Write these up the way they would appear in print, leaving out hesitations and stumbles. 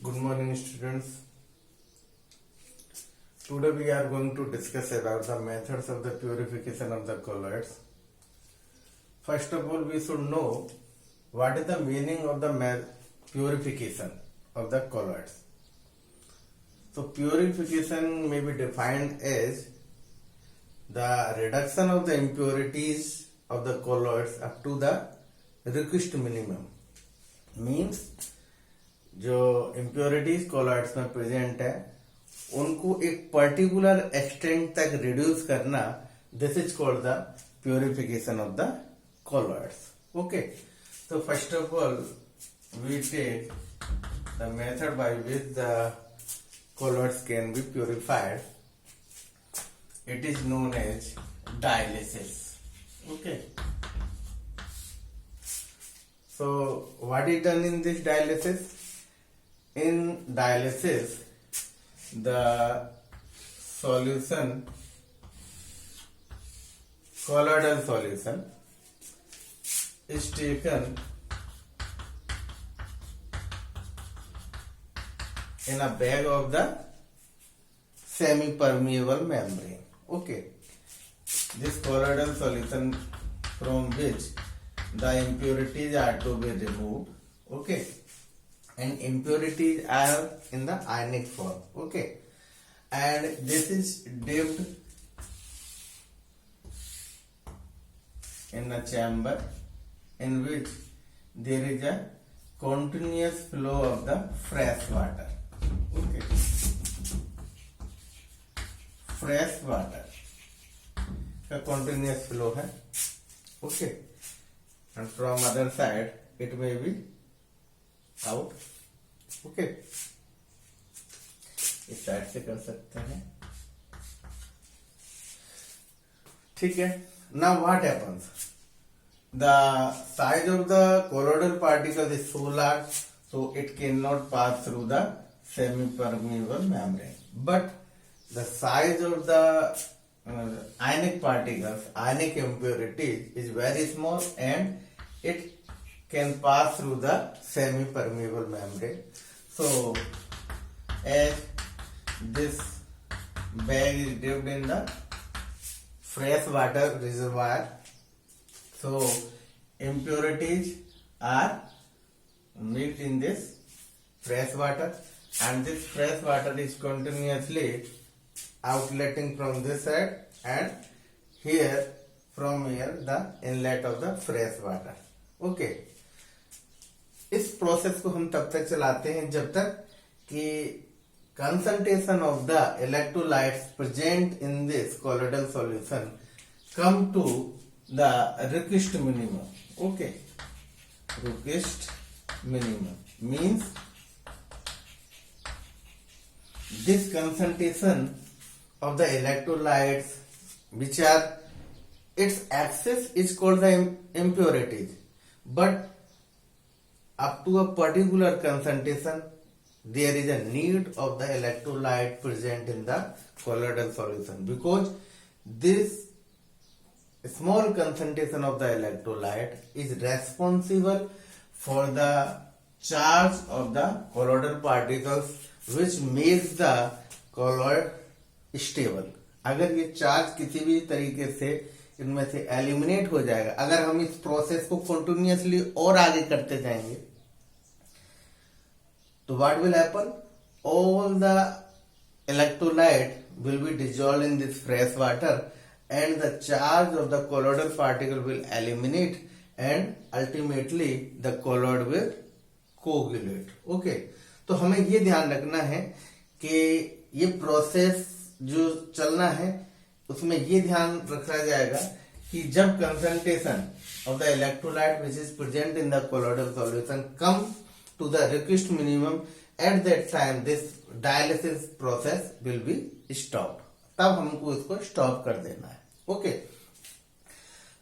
Good morning, students. Today we are going to discuss about the methods of the purification of the colloids. First of all, we should know what is the meaning of the purification of the colloids. So, purification may be defined as the reduction of the impurities of the colloids up to the requisite minimum. Means जो impurities colloids में present है उनको एक particular extent तक reduce करना, this is called the purification of the colloids. Okay, तो first of all we take the method by which the colloids can be purified. It is known as dialysis. Okay, so what is done in this dialysis? In dialysis, the solution, colloidal solution, is taken in a bag of the semi-permeable membrane. Okay, this colloidal solution from which the impurities are to be removed. Okay, and impurities are in the ionic form. Okay, and this is dipped in a chamber in which there is a continuous flow of the fresh water. Okay, fresh water का continuous flow है. Okay, and from other side it may be out. Okay, इस side से कर सकते हैं. ठीक है. Now what happens? The size of the colloidal particle is so large, so it cannot pass through the semi-permeable membrane. But the size of the ionic particles, ionic impurities is very small and it can pass through the semi-permeable membrane. So, as this bag is dipped in the fresh water reservoir, so impurities are mixed in this fresh water, and this fresh water is continuously outletting from this side, and here from here the inlet of the fresh water. Okay, इस process को हम तब तक चलाते हैं जब तक कि concentration of the electrolytes present in this colloidal solution come to the requisite minimum. Okay, requisite minimum means this concentration of the electrolytes which are its axis is called the impurities, but up to a particular concentration there is a need of the electrolyte present in the colloidal solution, because this small concentration of the electrolyte is responsible for the charge of the colloidal particles which makes the colloid stable. अगर ये charge किसी भी तरीके से इनमें से eliminate हो जाएगा, अगर हम इस प्रोसेस को कंटिन्यूअसली और आगे करते जाएंगे, तो what will happen? All the electrolyte will be dissolve in this fresh water and the charge of the colloidal particle will eliminate and ultimately the colloid will coagulate. Okay, तो हमें ये ध्यान रखना है कि ये प्रोसेस जो चलना है उसमें ये ध्यान रखा जाएगा कि जब concentration of the electrolyte which is present in the colloidal solution come to the request minimum, at that time this dialysis process will be stop. तब हमको इसको स्टॉप कर देना है. Okay,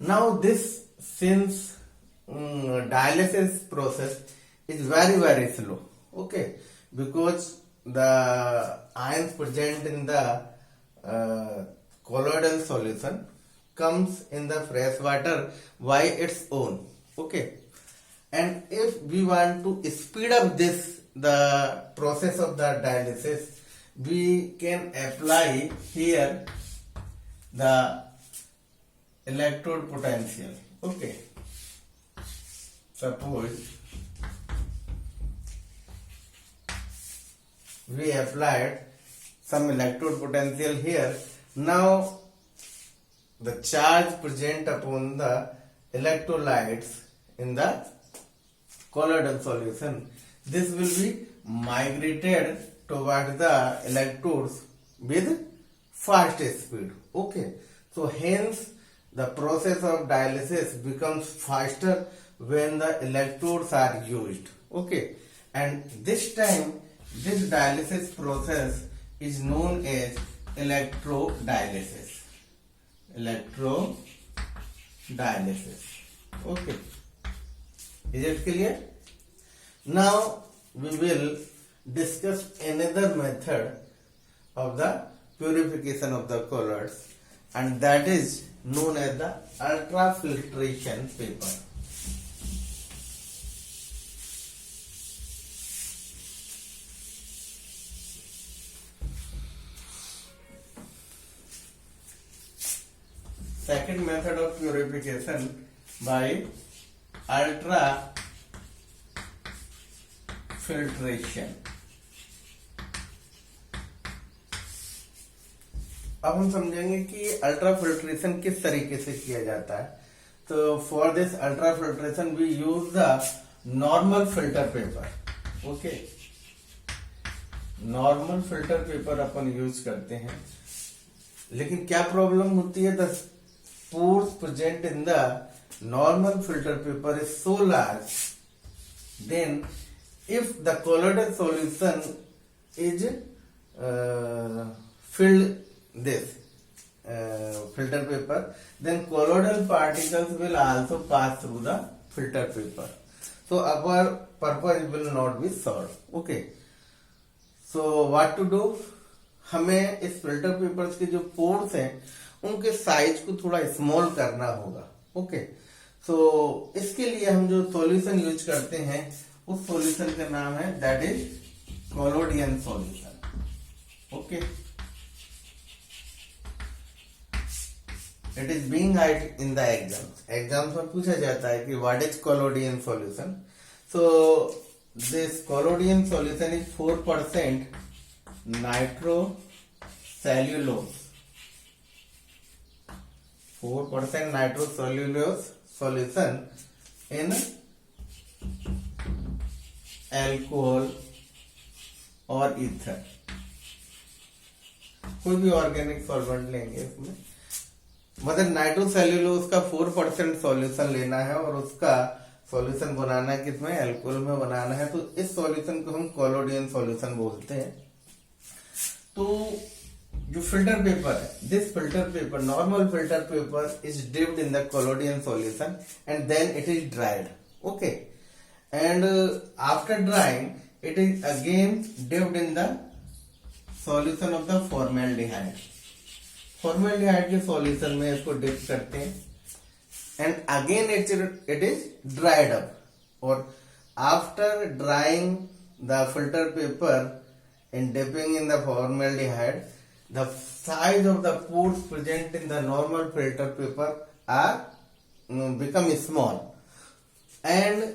now this since dialysis process is very very slow. Okay, because the ions present in the colloidal solution comes in the fresh water by its own. Okay, and if we want to speed up this the process of the dialysis, we can apply here the electrode potential. Okay, suppose we applied some electrode potential here. Now the charge present upon the electrolytes in the colloidal solution, this will be migrated toward the electrodes with fast speed. Okay, so hence the process of dialysis becomes faster when the electrodes are used. Okay, and this time this dialysis process is known as electrodialysis. Okay, is it clear? Now we will discuss another method of the purification of the colloids, and that is known as the ultrafiltration paper. Second method of purification by ultrafiltration. अब हम समझेंगे कि ultra filtration किस तरीके से किया जाता है. तो for this ultra filtration we use the normal filter paper. Okay, normal filter paper अपन यूज करते हैं, लेकिन क्या प्रॉब्लम होती है, the pores present in the normal filter paper is so large, then if the colloidal solution is filled this filter paper, then colloidal particles will also pass through the filter paper, so our purpose will not be solved. Okay, so what to do, हमें इस filter papers के जो pores हैं उनके size को थोड़ा small करना होगा. ओके, सो इसके लिए हम जो सॉल्यूशन यूज करते हैं उस सॉल्यूशन का नाम है that is collodion solution. Okay, it is being right in the exams में पूछा जाता है कि what is collodion solution. So this collodion solution is 4% nitrocellulose. 4% nitrocellulose solution in alcohol और ईथर. कोई भी ऑर्गेनिक सॉल्वेंट लेंगे इसमें, मतलब नाइट्रोसेल्यूलोज का 4% सॉल्यूशन लेना है और उसका सॉल्यूशन बनाना है किसमें, अल्कोहल में बनाना है. तो इस सॉल्यूशन को हम कोलोडियन सॉल्यूशन बोलते हैं. तो जो फिल्टर पेपर है, this filter paper, normal filter paper is dipped in the collodion solution and then it is dried. Okay, and after drying it is again dipped in the solution of the formaldehyde. Formaldehyde के solution में इसको dip करते हैं and again it is dried up. और after drying the filter paper and dipping in the formaldehyde, the size of the pores present in the normal filter paper are become small, and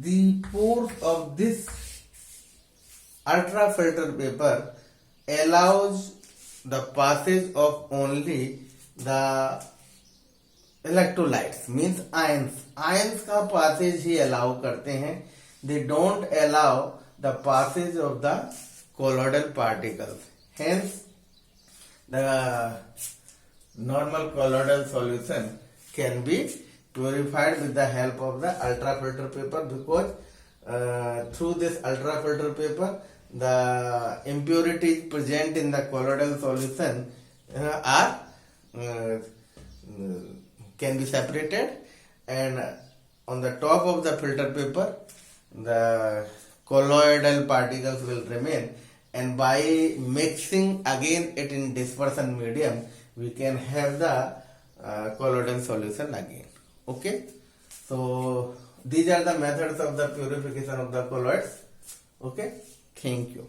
the pores of this ultra filter paper allows the passage of only the electrolytes, means ions का passage ही allow करते हैं. They don't allow the passage of the colloidal particles. Hence, the normal colloidal solution can be purified with the help of the ultrafilter paper, because through this ultrafilter paper, the impurities present in the colloidal solution can be separated, and on the top of the filter paper, the colloidal particles will remain. And by mixing again it in dispersion medium, we can have the colloidal solution again. Okay, so these are the methods of the purification of the colloids. Okay, thank you.